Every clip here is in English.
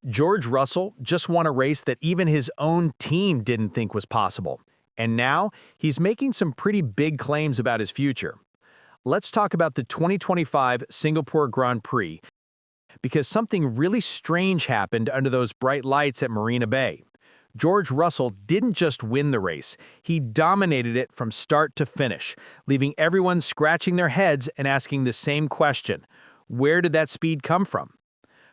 George Russell just won a race that even his own team didn't think was possible. And now he's making some pretty big claims about his future. Let's talk about the 2025 Singapore Grand Prix, because something really strange happened under those bright lights at Marina Bay. George Russell didn't just win the race, he dominated it from start to finish, leaving everyone scratching their heads and asking the same question: where did that speed come from?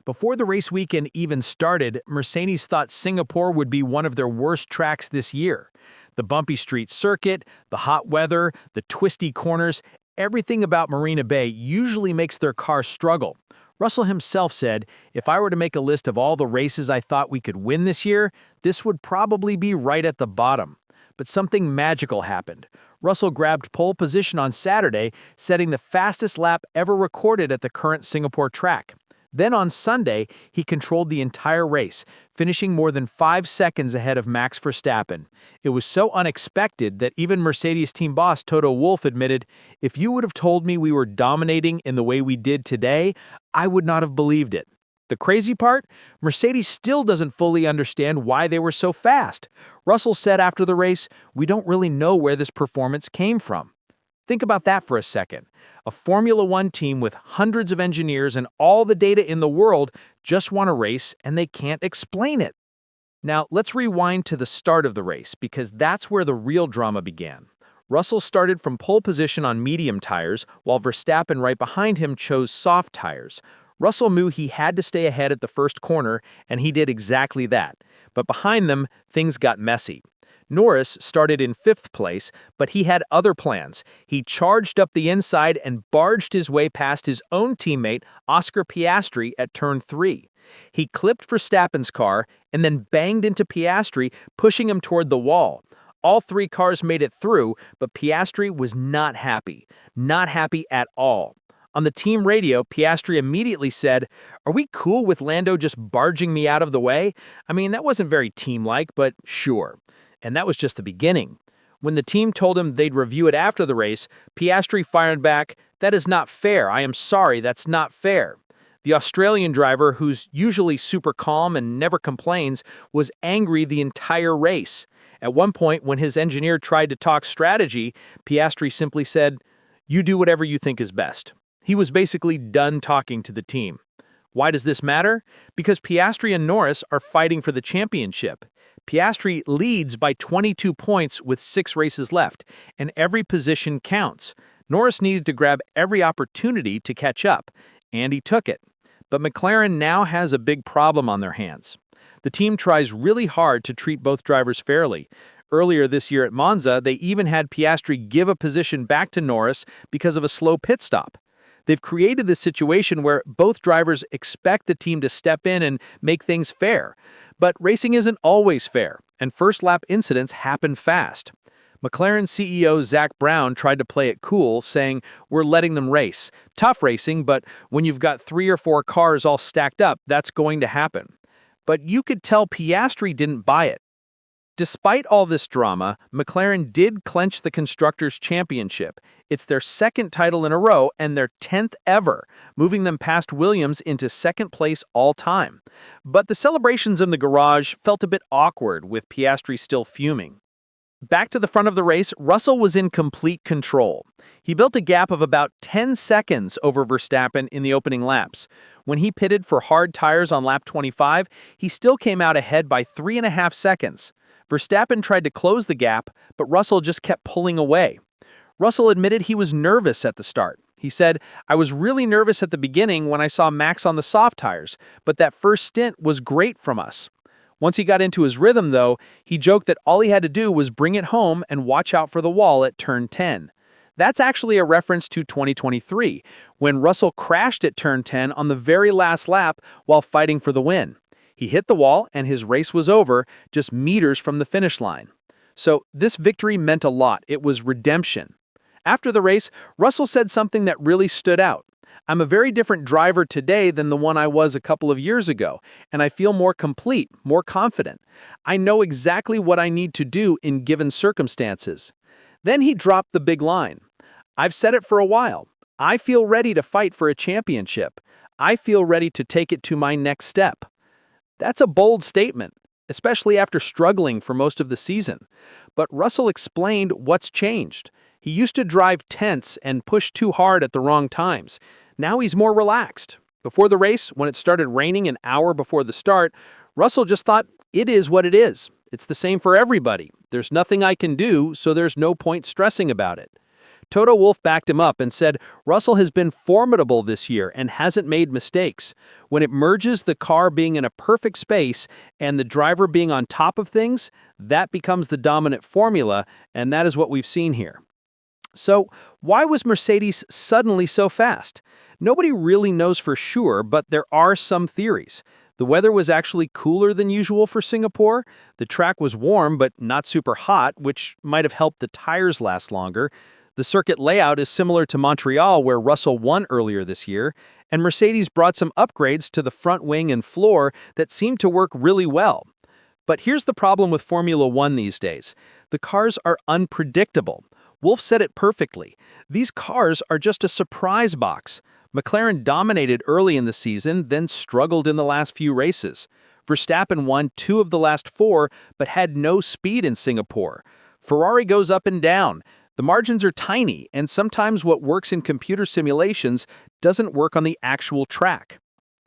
Before the race weekend even started, Mercedes thought Singapore would be one of their worst tracks this year. The bumpy street circuit, the hot weather, the twisty corners, everything about Marina Bay usually makes their car struggle. Russell himself said, "If I were to make a list of all the races I thought we could win this year, this would probably be right at the bottom." But something magical happened. Russell grabbed pole position on Saturday, setting the fastest lap ever recorded at the current Singapore track. Then on Sunday, he controlled the entire race, finishing more than 5 seconds ahead of Max Verstappen. It was so unexpected that even Mercedes team boss Toto Wolff admitted, "If you would have told me we were dominating in the way we did today, I would not have believed it." The crazy part? Mercedes still doesn't fully understand why they were so fast. Russell said after the race, "We don't really know where this performance came from." Think about that for a second. A Formula One team with hundreds of engineers and all the data in the world just won a race and they can't explain it. Now, let's rewind to the start of the race because that's where the real drama began. Russell started from pole position on medium tires, while Verstappen right behind him chose soft tires. Russell knew he had to stay ahead at the first corner, and he did exactly that. But behind them, things got messy. Norris started in 5th place, but he had other plans. He charged up the inside and barged his way past his own teammate, Oscar Piastri, at turn 3. He clipped Verstappen's car and then banged into Piastri, pushing him toward the wall. All 3 cars made it through, but Piastri was not happy. Not happy at all. On the team radio, Piastri immediately said, "Are we cool with Lando just barging me out of the way? I mean, that wasn't very team-like, but sure." And that was just the beginning. When the team told him they'd review it after the race, Piastri fired back, "That is not fair. I am sorry, that's not fair." The Australian driver, who's usually super calm and never complains, was angry the entire race. At one point, when his engineer tried to talk strategy, Piastri simply said, "You do whatever you think is best." He was basically done talking to the team. Why does this matter? Because Piastri and Norris are fighting for the championship. Piastri leads by 22 points with 6 races left, and every position counts. Norris needed to grab every opportunity to catch up, and he took it. But McLaren now has a big problem on their hands. The team tries really hard to treat both drivers fairly. Earlier this year at Monza, they even had Piastri give a position back to Norris because of a slow pit stop. They've created this situation where both drivers expect the team to step in and make things fair. But racing isn't always fair, and first-lap incidents happen fast. McLaren CEO Zak Brown tried to play it cool, saying, "We're letting them race. Tough racing, but when you've got 3 or 4 cars all stacked up, that's going to happen." But you could tell Piastri didn't buy it. Despite all this drama, McLaren did clinch the Constructors' Championship. It's their 2nd title in a row and their 10th ever, moving them past Williams into 2nd place all time. But the celebrations in the garage felt a bit awkward, with Piastri still fuming. Back to the front of the race, Russell was in complete control. He built a gap of about 10 seconds over Verstappen in the opening laps. When he pitted for hard tires on lap 25, he still came out ahead by 3.5 seconds. Verstappen tried to close the gap, but Russell just kept pulling away. Russell admitted he was nervous at the start. He said, "I was really nervous at the beginning when I saw Max on the soft tires, but that first stint was great from us." Once he got into his rhythm, though, he joked that all he had to do was bring it home and watch out for the wall at turn 10. That's actually a reference to 2023, when Russell crashed at turn 10 on the very last lap while fighting for the win. He hit the wall and his race was over, just meters from the finish line. So this victory meant a lot. It was redemption. After the race, Russell said something that really stood out. "I'm a very different driver today than the one I was a couple of years ago, and I feel more complete, more confident. I know exactly what I need to do in given circumstances." Then he dropped the big line. "I've said it for a while. I feel ready to fight for a championship. I feel ready to take it to my next step." That's a bold statement, especially after struggling for most of the season. But Russell explained what's changed. He used to drive tense and push too hard at the wrong times. Now he's more relaxed. Before the race, when it started raining an hour before the start, Russell just thought, it is what it is. It's the same for everybody. There's nothing I can do, so there's no point stressing about it. Toto Wolff backed him up and said Russell has been formidable this year and hasn't made mistakes. When it merges the car being in a perfect space and the driver being on top of things, that becomes the dominant formula, and that is what we've seen here. So, why was Mercedes suddenly so fast? Nobody really knows for sure, but there are some theories. The weather was actually cooler than usual for Singapore. The track was warm but not super hot, which might have helped the tires last longer. The circuit layout is similar to Montreal, where Russell won earlier this year, and Mercedes brought some upgrades to the front wing and floor that seemed to work really well. But here's the problem with Formula One these days. The cars are unpredictable. Wolff said it perfectly. These cars are just a surprise box. McLaren dominated early in the season, then struggled in the last few races. Verstappen won 2 of the last 4, but had no speed in Singapore. Ferrari goes up and down. The margins are tiny, and sometimes what works in computer simulations doesn't work on the actual track.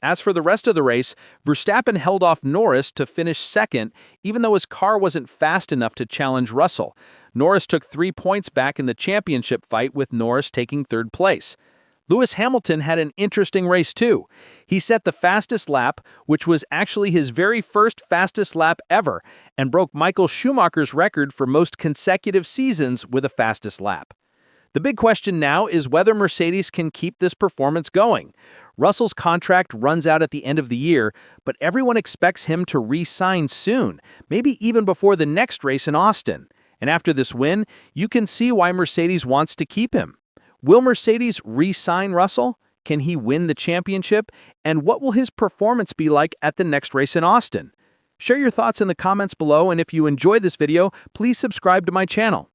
As for the rest of the race, Verstappen held off Norris to finish second, even though his car wasn't fast enough to challenge Russell. Norris took 3 points back in the championship fight, with Norris taking 3rd place. Lewis Hamilton had an interesting race too. He set the fastest lap, which was actually his very first fastest lap ever, and broke Michael Schumacher's record for most consecutive seasons with a fastest lap. The big question now is whether Mercedes can keep this performance going. Russell's contract runs out at the end of the year, but everyone expects him to re-sign soon, maybe even before the next race in Austin. And after this win, you can see why Mercedes wants to keep him. Will Mercedes re-sign Russell? Can he win the championship? And what will his performance be like at the next race in Austin? Share your thoughts in the comments below, and if you enjoyed this video, please subscribe to my channel.